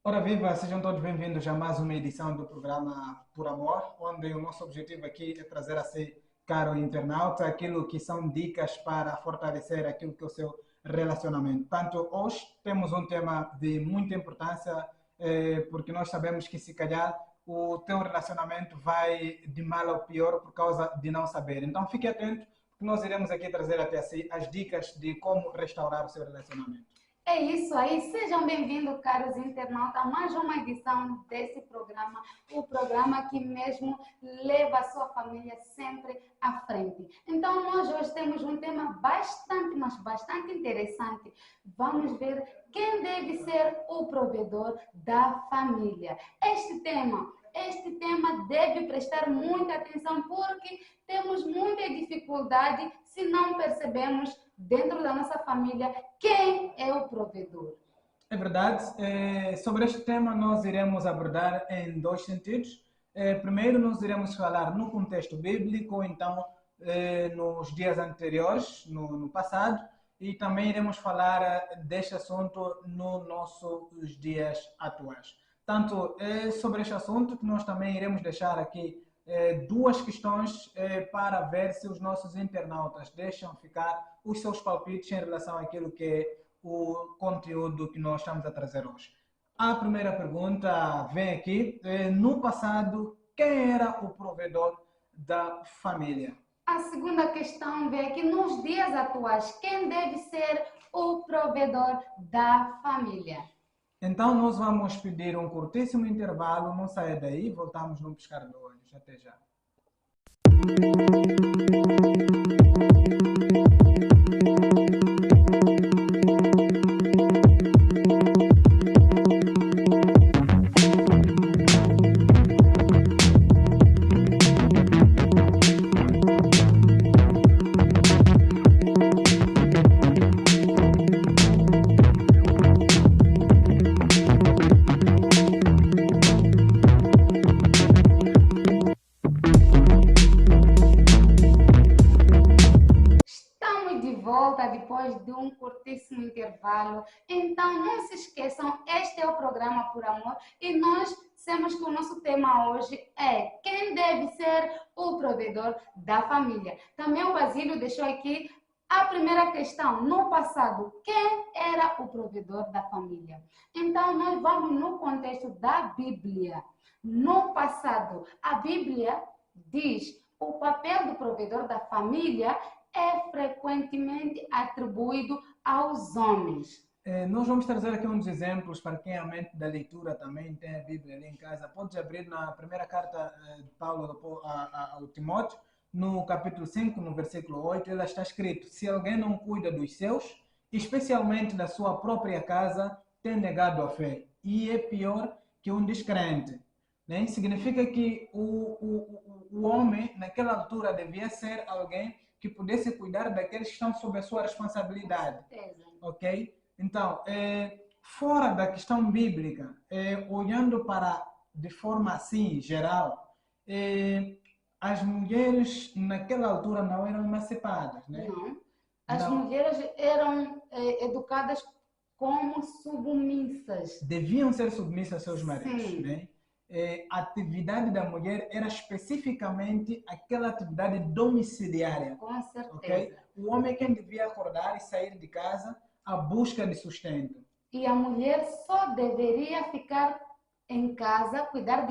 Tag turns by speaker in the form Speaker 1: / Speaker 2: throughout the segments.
Speaker 1: Ora viva, sejam todos bem-vindos a mais uma edição do programa Por Amor, onde o nosso objetivo aqui é trazer a si, caro internauta, aquilo que são dicas para fortalecer aquilo que é o seu relacionamento. Portanto, hoje temos um tema de muita importância, porque nós sabemos que se calhar o teu relacionamento vai de mal ao pior por causa de não saber. Então fique atento, porque nós iremos aqui trazer até si as dicas de como restaurar o seu relacionamento.
Speaker 2: É isso aí, sejam bem-vindos, caros internautas, a mais uma edição desse programa, o programa que mesmo leva a sua família sempre à frente. Então, nós hoje temos um tema bastante, mas bastante interessante. Vamos ver quem deve ser o provedor da família. Este tema deve prestar muita atenção porque temos muita dificuldade se não percebemos dentro da nossa família quem é o provedor.
Speaker 1: É verdade. Sobre este tema, nós iremos abordar em dois sentidos. Primeiro, nós iremos falar no contexto bíblico, então, nos dias anteriores, no passado, e também iremos falar deste assunto nos nossos dias atuais. Tanto sobre este assunto que nós também iremos deixar aqui duas questões para ver se os nossos internautas deixam ficar os seus palpites em relação àquilo que é o conteúdo que nós estamos a trazer hoje. A primeira pergunta vem aqui. No passado, quem era o provedor da família?
Speaker 2: A segunda questão vem aqui nos dias atuais, quem deve ser o provedor da família?
Speaker 1: Então, nós vamos pedir um curtíssimo intervalo. Não saia daí, voltamos num piscar de olhos. Até já.
Speaker 2: Estamos de volta depois de um curtíssimo intervalo. Então, não se esqueçam, este é o programa Por Amor e nós dissemos que o nosso tema hoje é quem deve ser o provedor da família. Também o Basílio deixou aqui a primeira questão. No passado, quem era o provedor da família? Então, nós vamos no contexto da Bíblia. No passado, a Bíblia diz o papel do provedor da família é frequentemente atribuído aos homens.
Speaker 1: Nós vamos trazer aqui uns exemplos para quem é amante da leitura também tem a Bíblia ali em casa. Pode abrir na primeira carta de Paulo ao Timóteo, no capítulo 5, no versículo 8, ela está escrito: se alguém não cuida dos seus, especialmente da sua própria casa, tem negado a fé. E é pior que um descrente. Né? Significa que o homem, naquela altura, devia ser alguém que pudesse cuidar daqueles que estão sob a sua responsabilidade. Ok? Então, fora da questão bíblica, olhando para de forma assim geral, as mulheres naquela altura não eram emancipadas, né?
Speaker 2: Não. As
Speaker 1: Não.
Speaker 2: mulheres eram educadas como submissas.
Speaker 1: Deviam ser submissas aos seus maridos,
Speaker 2: Sim.
Speaker 1: né? A atividade da mulher era especificamente aquela atividade domiciliária,
Speaker 2: Com certeza.
Speaker 1: ok? O homem é quem devia acordar e sair de casa à busca de sustento.
Speaker 2: E a mulher só deveria ficar em casa, cuidar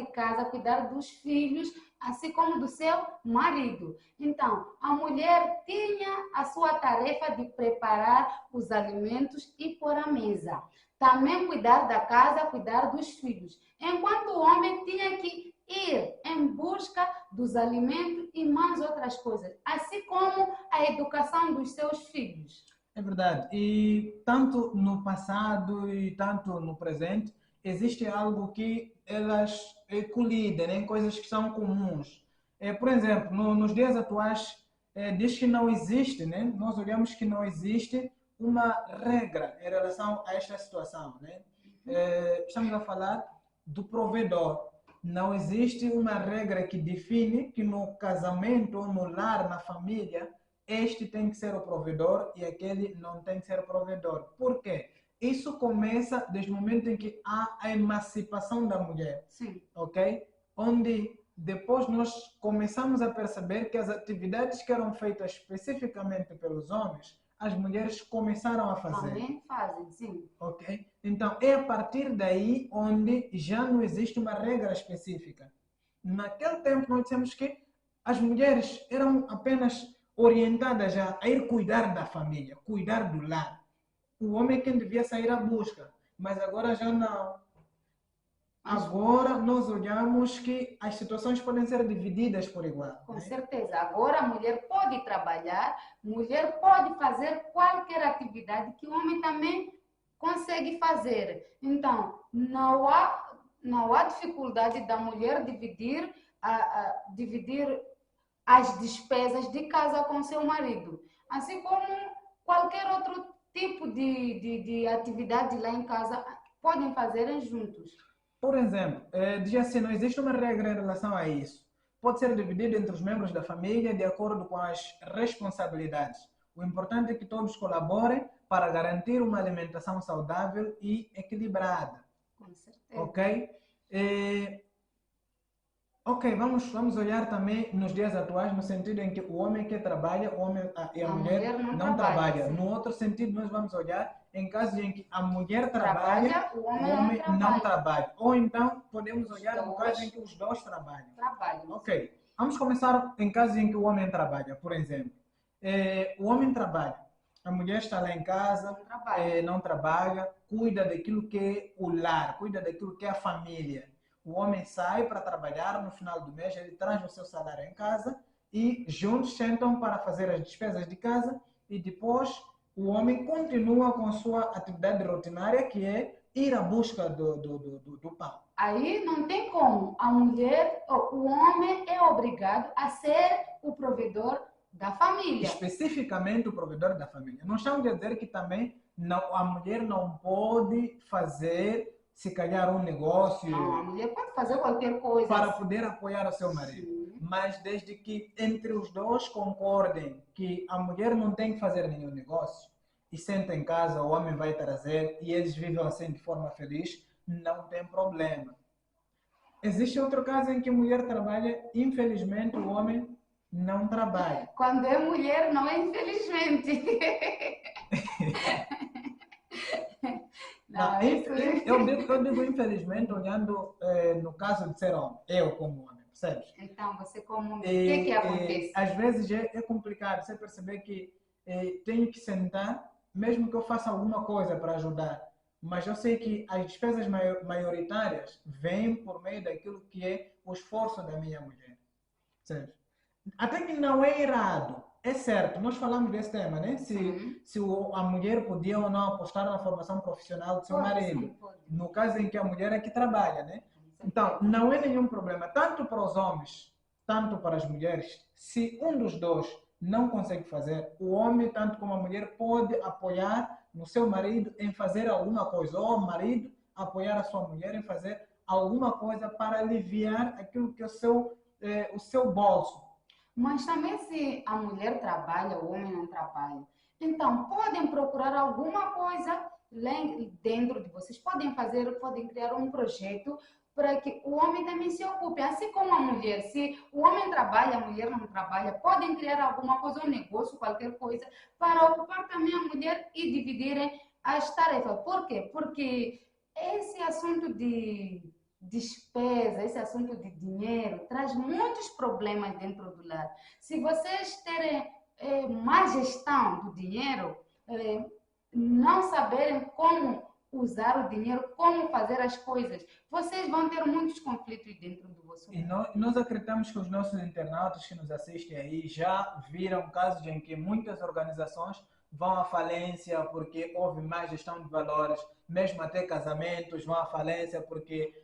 Speaker 2: dos filhos, assim como do seu marido. Então, a mulher tinha a sua tarefa de preparar os alimentos e pôr à mesa. Também cuidar da casa, cuidar dos filhos. Enquanto o homem tinha que ir em busca dos alimentos e mais outras coisas, assim como a educação dos seus filhos.
Speaker 1: É verdade. E tanto no passado e tanto no presente, existe algo que elas colidem, né? Coisas que são comuns. Por exemplo, nos dias atuais, diz que não existe, né? Nós olhamos que não existe uma regra em relação a esta situação, né? Estamos a falar do provedor. Não existe uma regra que define que no casamento ou no lar, na família, este tem que ser o provedor e aquele não tem que ser o provedor. Por quê? isso começa desde o momento em que há a emancipação da mulher,
Speaker 2: Sim.
Speaker 1: ok? Onde depois nós começamos a perceber que as atividades que eram feitas especificamente pelos homens, as mulheres começaram a fazer.
Speaker 2: Também fazem, sim.
Speaker 1: Ok? Então, é a partir daí onde já não existe uma regra específica. Naquele tempo, nós dissemos que as mulheres eram apenas orientadas a ir cuidar da família, cuidar do lar. O homem é quem devia sair à busca, mas agora já não. Agora nós olhamos que as situações podem ser divididas por igual.
Speaker 2: Com
Speaker 1: né?
Speaker 2: certeza. Agora a mulher pode trabalhar, mulher pode fazer qualquer atividade que o homem também consegue fazer. Então, não há dificuldade da mulher dividir as despesas de casa com seu marido. Assim como qualquer outro tipo de atividade lá em casa, podem fazer juntos.
Speaker 1: Por exemplo, diz assim, não existe uma regra em relação a isso. Pode ser dividido entre os membros da família de acordo com as responsabilidades. O importante é que todos colaborem para garantir uma alimentação saudável e equilibrada.
Speaker 2: Com certeza.
Speaker 1: Ok? Ok, vamos olhar também nos dias atuais, no sentido em que o homem que trabalha, e a mulher não trabalha.
Speaker 2: Sim.
Speaker 1: No outro sentido, nós vamos olhar em casos em que a mulher trabalha,
Speaker 2: o
Speaker 1: o
Speaker 2: homem
Speaker 1: homem não trabalha. Ou então, podemos
Speaker 2: Os
Speaker 1: olhar no
Speaker 2: dois.
Speaker 1: caso em que os dois trabalham.
Speaker 2: Trabalham.
Speaker 1: Ok, vamos começar em casos em que o homem trabalha, por exemplo. O homem trabalha, a mulher está lá em casa, não trabalha, cuida daquilo que é o lar, cuida daquilo que é a família. O homem sai para trabalhar, no final do mês ele traz o seu salário em casa e juntos sentam para fazer as despesas de casa e depois o homem continua com a sua atividade rotinária, que é ir à busca do pão.
Speaker 2: Aí não tem como. A mulher, o homem é obrigado a ser o provedor da família.
Speaker 1: Especificamente o provedor da família. Não estamos a dizer que também a mulher não pode fazer, se calhar, um negócio.
Speaker 2: Não, a mulher pode fazer qualquer coisa.
Speaker 1: Para poder apoiar o seu marido.
Speaker 2: Sim.
Speaker 1: Mas desde que entre os dois concordem que a mulher não tem que fazer nenhum negócio e senta em casa, o homem vai trazer e eles vivem assim de forma feliz, não tem problema. Existe outro caso em que a mulher trabalha, infelizmente o homem não trabalha.
Speaker 2: Quando é mulher, não é infelizmente.
Speaker 1: Não, eu digo infelizmente olhando no caso de ser homem, eu como homem, percebes?
Speaker 2: Então, você como homem, o que acontece?
Speaker 1: Às vezes é complicado você perceber que tenho que sentar, mesmo que eu faça alguma coisa para ajudar, mas eu sei que as despesas maioritárias vêm por meio daquilo que é o esforço da minha mulher. Certo? Até que não é errado. É certo, nós falamos desse tema, né? Se a mulher podia ou não apostar na formação profissional do seu marido.
Speaker 2: Sim, pode.
Speaker 1: No caso em que a mulher é que trabalha, né? Então, não é nenhum problema, tanto para os homens, tanto para as mulheres. Se um dos dois não consegue fazer, o homem, tanto como a mulher, pode apoiar no seu marido em fazer alguma coisa, ou o marido apoiar a sua mulher em fazer alguma coisa para aliviar aquilo que é o seu bolso.
Speaker 2: Mas também se a mulher trabalha, o homem não trabalha. Então, podem procurar alguma coisa dentro de vocês. Podem criar um projeto para que o homem também se ocupe. Assim como a mulher. Se o homem trabalha, a mulher não trabalha, podem criar alguma coisa, um negócio, qualquer coisa, para ocupar também a mulher e dividirem as tarefas. Por quê? Porque esse assunto de despesa, esse assunto de dinheiro, traz muitos problemas dentro do lar. Se vocês terem má gestão do dinheiro, não saberem como usar o dinheiro, como fazer as coisas, vocês vão ter muitos conflitos dentro do vosso lar.
Speaker 1: E nós acreditamos que os nossos internautas que nos assistem aí já viram casos em que muitas organizações vão à falência porque houve má gestão de valores, mesmo até casamentos vão à falência porque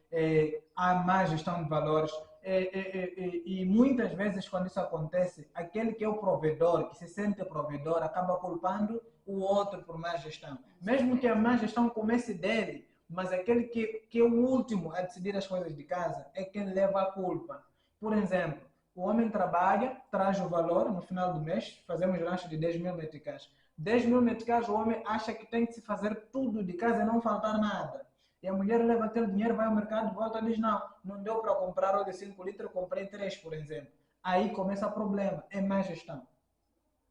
Speaker 1: há má gestão de valores. E muitas vezes, quando isso acontece, aquele que é o provedor, que se sente provedor, acaba culpando o outro por má gestão. Mesmo que a má gestão comece dele, mas aquele que é o último a decidir as coisas de casa é quem leva a culpa. Por exemplo, o homem trabalha, traz o valor no final do mês, fazemos lanche de 10 mil meticais. 10 mil meticais, o homem acha que tem que se fazer tudo de casa e não faltar nada. E a mulher leva aquele dinheiro, vai ao mercado, volta e diz, não deu para comprar óleo de 5 litros, comprei 3, por exemplo. Aí começa o problema, é má gestão.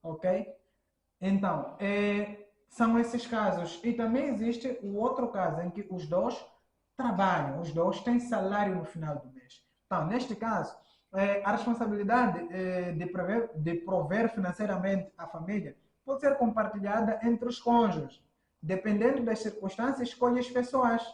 Speaker 1: Ok? Então, são esses casos. E também existe o outro caso em que os dois trabalham, os dois têm salário no final do mês. Então, neste caso, a responsabilidade de prover financeiramente a família pode ser compartilhada entre os cônjuges, dependendo das circunstâncias e escolhas pessoais.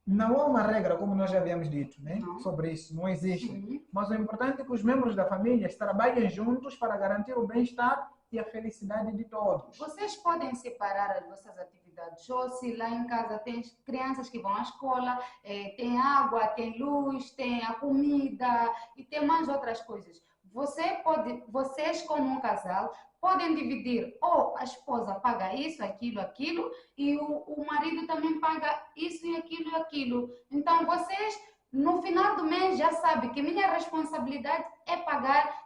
Speaker 1: Não há uma regra, como nós já havíamos dito, né? Sobre isso, não existe.
Speaker 2: Sim.
Speaker 1: Mas o importante é que os membros da família trabalhem juntos para garantir o bem-estar e a felicidade de todos.
Speaker 2: Vocês podem separar as vossas atividades. Ou se lá em casa tem crianças que vão à escola, tem água, tem luz, tem a comida e tem mais outras coisas. Vocês como um casal, podem dividir, ou a esposa paga isso, aquilo, e o marido também paga isso e aquilo. Então, vocês, no final do mês, já sabem que minha responsabilidade é pagar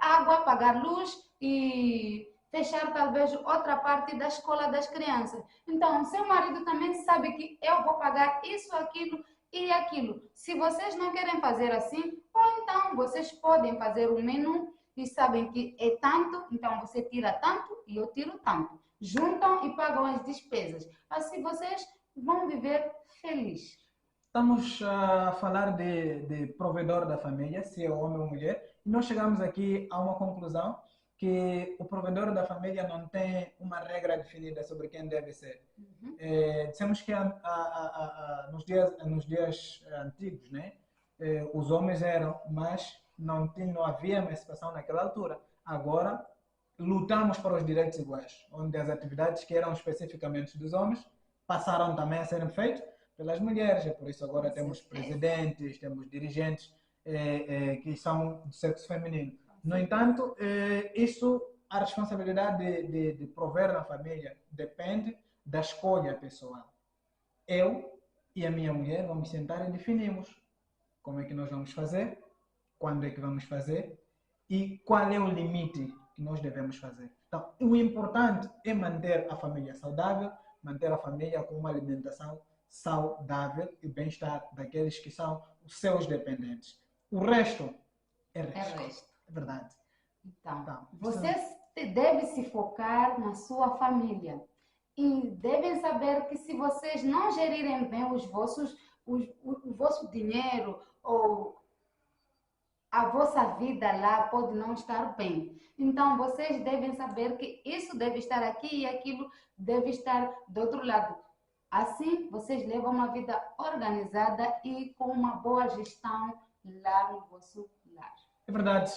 Speaker 2: água, pagar luz e fechar talvez outra parte da escola das crianças. Então, seu marido também sabe que eu vou pagar isso, aquilo e aquilo. Se vocês não querem fazer assim, ou então vocês podem fazer um menu e sabem que é tanto, então você tira tanto e eu tiro tanto. Juntam e pagam as despesas. Assim vocês vão viver felizes.
Speaker 1: Estamos a falar de provedor da família, se é homem ou mulher, e nós chegamos aqui a uma conclusão que o provedor da família não tem uma regra definida sobre quem deve ser. Dissemos que nos dias antigos, né, os homens eram, mas não havia emancipação naquela altura. Agora, lutamos para os direitos iguais, onde as atividades que eram especificamente dos homens passaram também a serem feitas pelas mulheres, e por isso agora temos presidentes, temos dirigentes que são do sexo feminino. No entanto, a responsabilidade de prover na família depende da escolha pessoal. Eu e a minha mulher vamos sentar e definimos como é que nós vamos fazer, quando é que vamos fazer e qual é o limite que nós devemos fazer. Então, o importante é manter a família saudável, manter a família com uma alimentação saudável e bem-estar daqueles que são os seus dependentes. O resto é resto. É verdade.
Speaker 2: Então, vocês devem se focar na sua família e devem saber que se vocês não gerirem bem o vosso dinheiro ou a vossa vida lá pode não estar bem. Então, vocês devem saber que isso deve estar aqui e aquilo deve estar do outro lado. Assim, vocês levam uma vida organizada e com uma boa gestão lá no vosso lar.
Speaker 1: É verdade,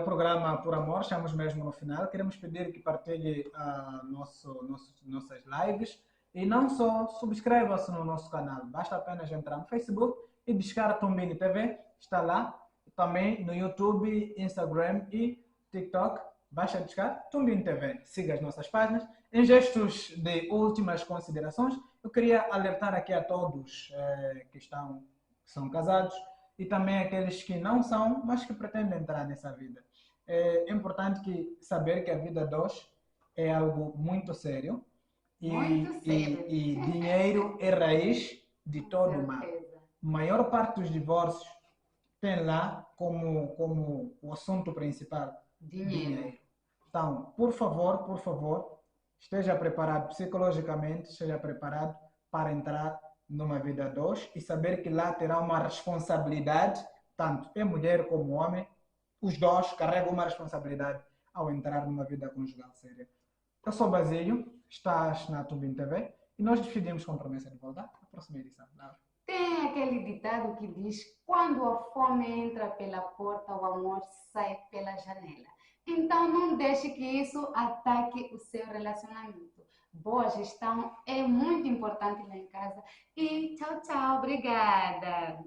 Speaker 1: o programa Por Amor, estamos mesmo no final. Queremos pedir que partilhe nossas lives e não só subscreva-se no nosso canal. Basta apenas entrar no Facebook e buscar Tumbini TV, está lá. Também no YouTube, Instagram e TikTok. Basta buscar Tumbini TV. Siga as nossas páginas. Em gestos de últimas considerações, eu queria alertar aqui a todos que são casados e também aqueles que não são, mas que pretendem entrar nessa vida. É importante saber que a vida a dois é algo muito sério e dinheiro é raiz de todo o mal. A maior parte dos divórcios tem lá como o assunto principal dinheiro. Então, por favor, esteja preparado psicologicamente, esteja preparado para entrar numa vida a dois e saber que lá terá uma responsabilidade, tanto é mulher como homem, os dois carregam uma responsabilidade ao entrar numa vida conjugal séria. Eu sou Basílio, estás na Tumbini TV e nós decidimos com promessa de voltar à próxima edição.
Speaker 2: Tem aquele ditado que diz: quando a fome entra pela porta, o amor sai pela janela. Então não deixe que isso ataque o seu relacionamento. Boa gestão é muito importante lá em casa. E tchau, tchau. Obrigada.